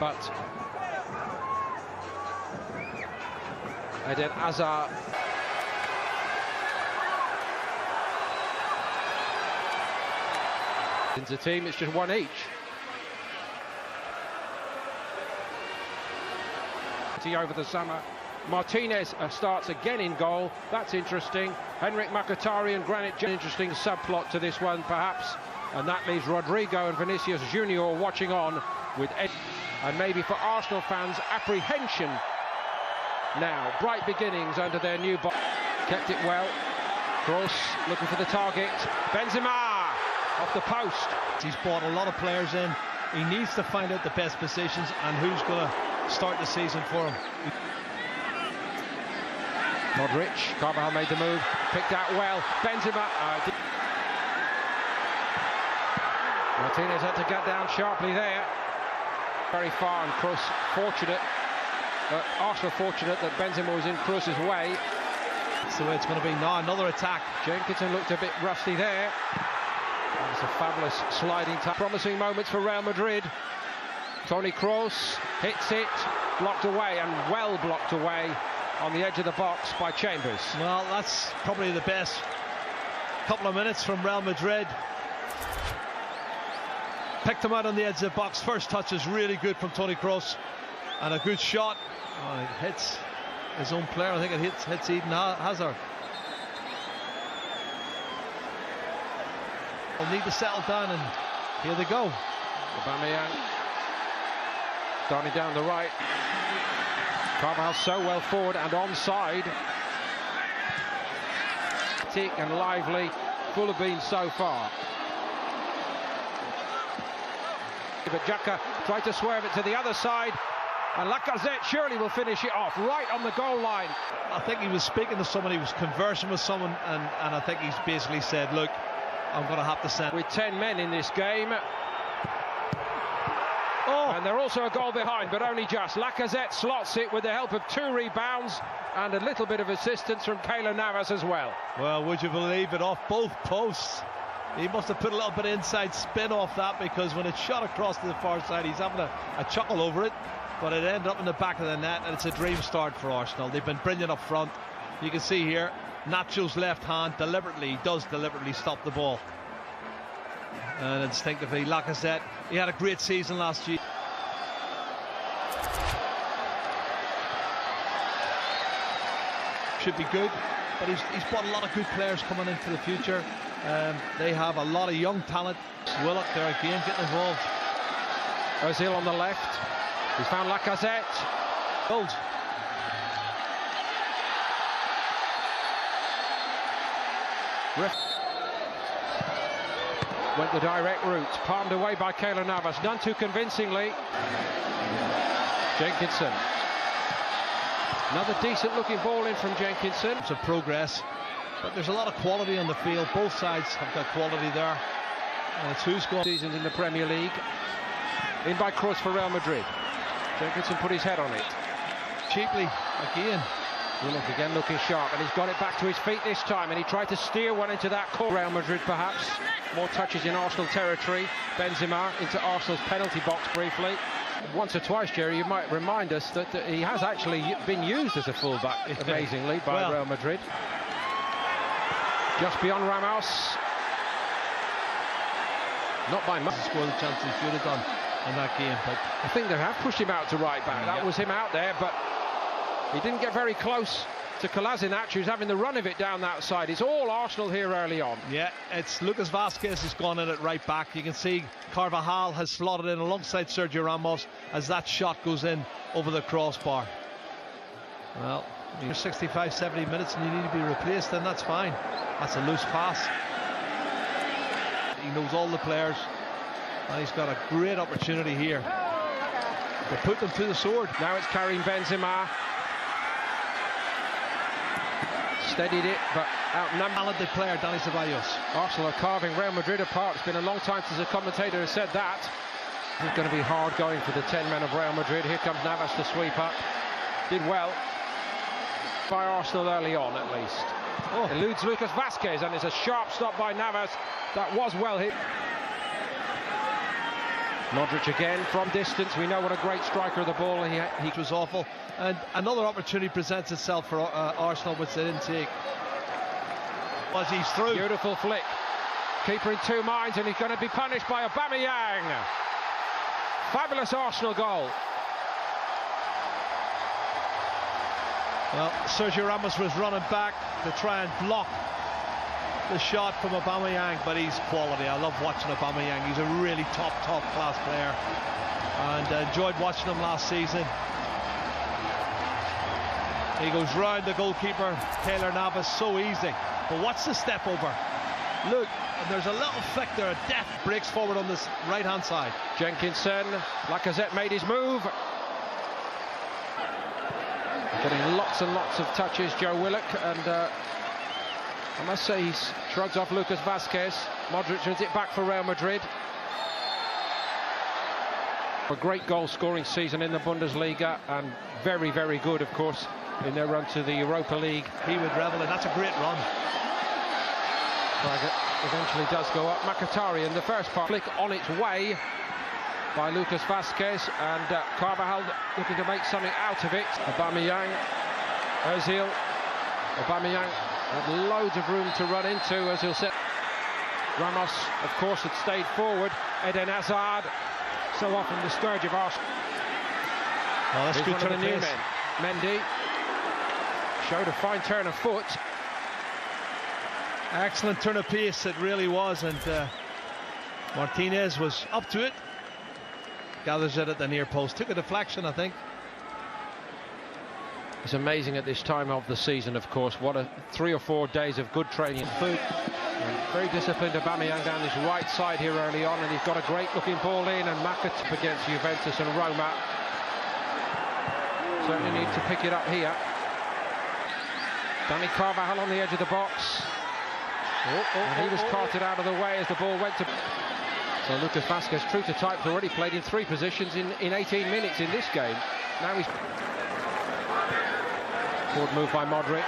but Eden Hazard into the team. It's just one each. Over the summer, Martinez starts again in goal. That's interesting. Henrik Mkhitaryan and Granit, interesting subplot to this one perhaps, and that leaves Rodrigo and Vinicius Junior watching on with Ed, and maybe for Arsenal fans apprehension now. Bright beginnings under their new boss. Kept it well. Kroos looking for the target. Benzema off the post. He's brought a lot of players in. He needs to find out the best positions and who's going to start the season for him. Modric, Carvajal made the move, picked out well. Benzema. Martinez had to get down sharply there. Very far, and Kroos fortunate. Arsenal fortunate that Benzema was in Kroos's way. That's the way it's going to be now. Another attack. Jenkinson looked a bit rusty there. It's a fabulous sliding tackle. Promising moments for Real Madrid. Toni Kroos hits it, blocked away, and well blocked away on the edge of the box by Chambers. Well, that's probably the best couple of minutes from Real Madrid. Picked him out on the edge of the box. First touch is really good from Toni Kroos, and a good shot. Oh, it hits his own player. I think it hits Eden Hazard. They'll need to settle down, and here they go. Aubameyang starting down the right. Carvajal so well forward and onside. Tick and lively, full of beans so far. But Xhaka tried to swerve it to the other side, and Lacazette surely will finish it off right on the goal line. I think he was speaking to someone, he was conversing with someone, and I think he's basically said, look, I'm going to have to send. With 10 men in this game. Oh. And they're also a goal behind, but only just. Lacazette slots it with the help of 2 rebounds and a little bit of assistance from Keylor Navas as well. Well, would you believe it, off both posts. He must have put a little bit of inside spin off that, because when it's shot across to the far side, he's having a chuckle over it, but it ended up in the back of the net, and it's a dream start for Arsenal. They've been brilliant up front. You can see here, Nacho's left hand does deliberately stop the ball. And instinctively, Lacazette, he had a great season last year. Should be good, but he's brought a lot of good players coming in for the future. They have a lot of young talent. Willock there again getting involved. Ozil on the left. He's found Lacazette. Goals. Went the direct route, palmed away by Keylor Navas, none too convincingly. Jenkinson. Another decent looking ball in from Jenkinson. It's a progress, but there's a lot of quality on the field. Both sides have got quality there. And it's who's got seasons in the Premier League. In by Kroos for Real Madrid. Jenkinson put his head on it. Cheaply again. Willock again looking sharp, and he's got it back to his feet this time, and he tried to steer one into that corner. Real Madrid perhaps. More touches in Arsenal territory. Benzema into Arsenal's penalty box briefly. Once or twice, Jerry, you might remind us that he has actually been used as a fullback, amazingly, by Real Madrid. Just beyond Ramos. Not by much. Score the chance he should have done in that game, but I think they have pushed him out to right back. That was him out there, but he didn't get very close to Kolasinac, who's having the run of it down that side. It's all Arsenal here early on. Yeah, it's Lucas Vazquez has gone in at right back. You can see Carvajal has slotted in alongside Sergio Ramos as that shot goes in over the crossbar. Well, you're 65, 70 minutes and you need to be replaced, then that's fine. That's a loose pass. He knows all the players, and he's got a great opportunity here to put them to the sword. Now it's Karim Benzema. Steadied it, but outnumbered. Talented player, Dani Ceballos. Arsenal are carving Real Madrid apart. It's been a long time since a commentator has said that. It's going to be hard going for the 10 men of Real Madrid. Here comes Navas to sweep up. Did well by Arsenal early on, at least. Oh. Eludes Lucas Vazquez, and it's a sharp stop by Navas. That was well hit. Modric again from distance. We know what a great striker of the ball he was awful. And another opportunity presents itself for Arsenal, which they didn't take. Was he's through. Beautiful flick. Keeper in two minds, and he's going to be punished by Aubameyang. Fabulous Arsenal goal. Well, Sergio Ramos was running back to try and block the shot from Aubameyang, but he's quality. I love watching Aubameyang. He's a really top class player, and enjoyed watching him last season. He goes round the goalkeeper, Keylor Navas, so easy. But watch the step over. Look, and there's a little flick there. Death breaks forward on this right-hand side. Jenkinson, Lacazette made his move. Getting lots and lots of touches, Joe Willock, and I must say he shrugs off Lucas Vazquez. Modric wins it back for Real Madrid. A great goal-scoring season in the Bundesliga, and very, very good, of course, in their run to the Europa League. He would revel in. That's a great run. Flag eventually does go up. Mkhitaryan, the first part, flick on its way by Lucas Vazquez, and Carvajal looking to make something out of it. Aubameyang, Ozil. Aubameyang had loads of room to run into. Ozil set. Ramos, of course, had stayed forward. Eden Hazard, so often the scourge of Arsenal. Oh, that's good turn of new men. Mendy showed a fine turn of foot. Excellent turn of pace, it really was, and Martinez was up to it. Gathers it at the near post. Took a deflection, I think. It's amazing at this time of the season, of course. What a 3 or 4 days of good training. Food. And very disciplined Aubameyang down this right side here early on, and he's got a great looking ball in, and Mkhitaryan against Juventus and Roma. Certainly need to pick it up here. Dani Carvajal on the edge of the box. And he was carted out of the way as the ball went to... So Lucas Vazquez, true to type, has already played in 3 positions in 18 minutes in this game. Now he's... Forward move by Modric.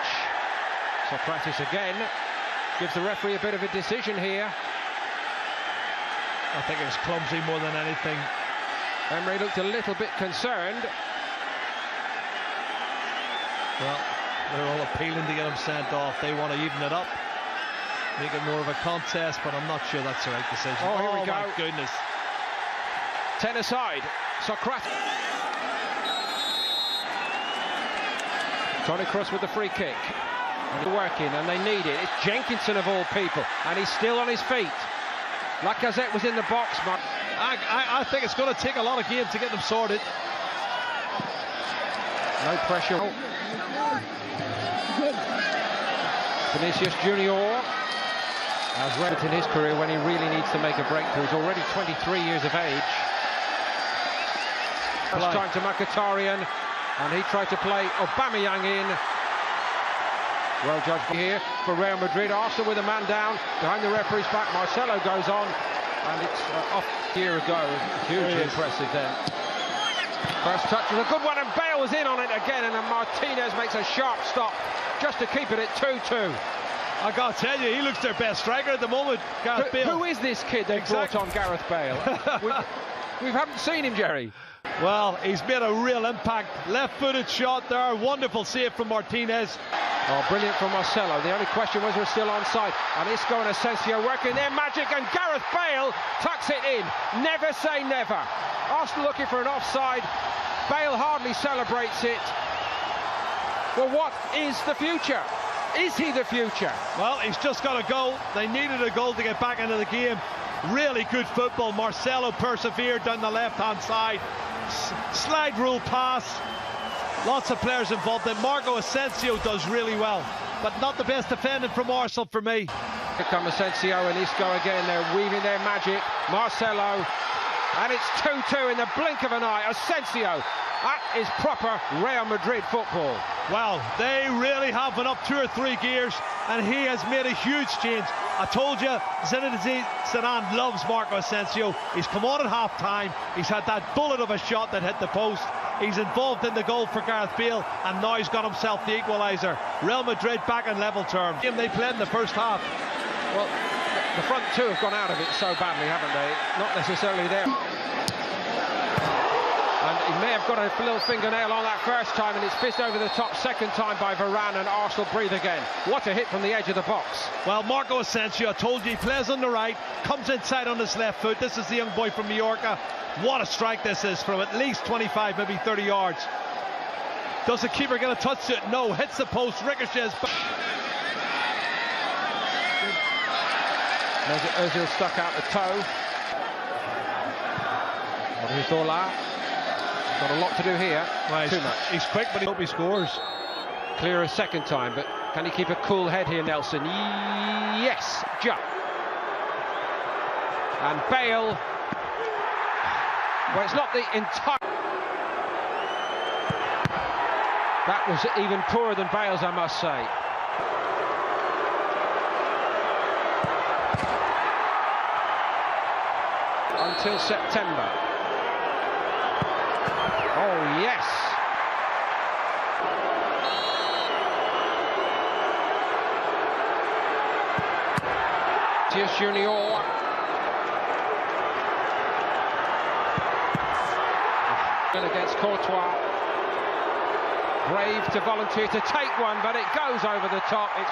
Socrates again. Gives the referee a bit of a decision here. I think it was clumsy more than anything. Emery looked a little bit concerned. Well, they're all appealing to get him sent off. They want to even it up, make it more of a contest, but I'm not sure that's the right decision. Oh, here we go. My goodness. 10 aside. Socrates. Toni Kroos with the free kick. And they're working, and they need it. It's Jenkinson of all people, and he's still on his feet. Lacazette was in the box. I think it's going to take a lot of games to get them sorted. No pressure. Vinicius Junior has read it in his career when he really needs to make a breakthrough. He's already 23 years of age. First time to Mkhitaryan, and he tried to play Aubameyang in. Well judged here for Real Madrid. Arsenal with a man down behind the referee's back. Marcelo goes on, and it's off a year ago. Hugely impressive then. First touch was a good one, and Bale was in on it again, and then Martinez makes a sharp stop just to keep it at 2-2. I gotta tell you, he looks their best striker at the moment, Gareth Bale. Who is this kid they've brought on, Gareth Bale? we haven't seen him, Jerry. Well, he's made a real impact. Left-footed shot there, wonderful save from Martinez. Oh, brilliant from Marcelo. The only question was we're still onside. And Isco and Asensio working their magic, and Gareth Bale tucks it in. Never say never. Arsenal looking for an offside. Bale hardly celebrates it. Well, what is the future? Is he the future? Well, he's just got a goal. They needed a goal to get back into the game. Really good football. Marcelo persevered down the left-hand side. Slide rule pass. Lots of players involved. And Marco Asensio does really well, but not the best defending from Arsenal for me. Here come Asensio and Isco again. They're weaving their magic. Marcelo, and it's 2-2 in the blink of an eye. Asensio. That is proper Real Madrid football. Well, they really have been up 2 or 3 gears, and he has made a huge change. I told you, Zinedine Zidane loves Marco Asensio. He's come on at half-time. He's had that bullet of a shot that hit the post. He's involved in the goal for Gareth Bale, and now he's got himself the equaliser. Real Madrid back in level terms. Game they played in the first half. Well, the front two have gone out of it so badly, haven't they? Not necessarily there. may have got a little fingernail on that first time, and it's fizzed over the top second time by Varane, and Arsenal breathe again. What a hit from the edge of the box. Well, Marco Asensio, I told you, he plays on the right, comes inside on his left foot. This is the young boy from Mallorca. What a strike this is from at least 25, maybe 30 yards. Does the keeper get a touch to it? No. Hits the post, ricochets back. Ozil stuck out the toe. Odriozola. Got a lot to do here. Well, Too much. He's quick, but I hope he scores. Clear a second time, but can he keep a cool head here, Nelson? Yes, jump. And Bale. Well, it's not the entire. That was even poorer than Bale's, I must say. Until September. Oh, yes. Vinicius Junior. Against Courtois. Brave to volunteer to take one, but it goes over the top. It's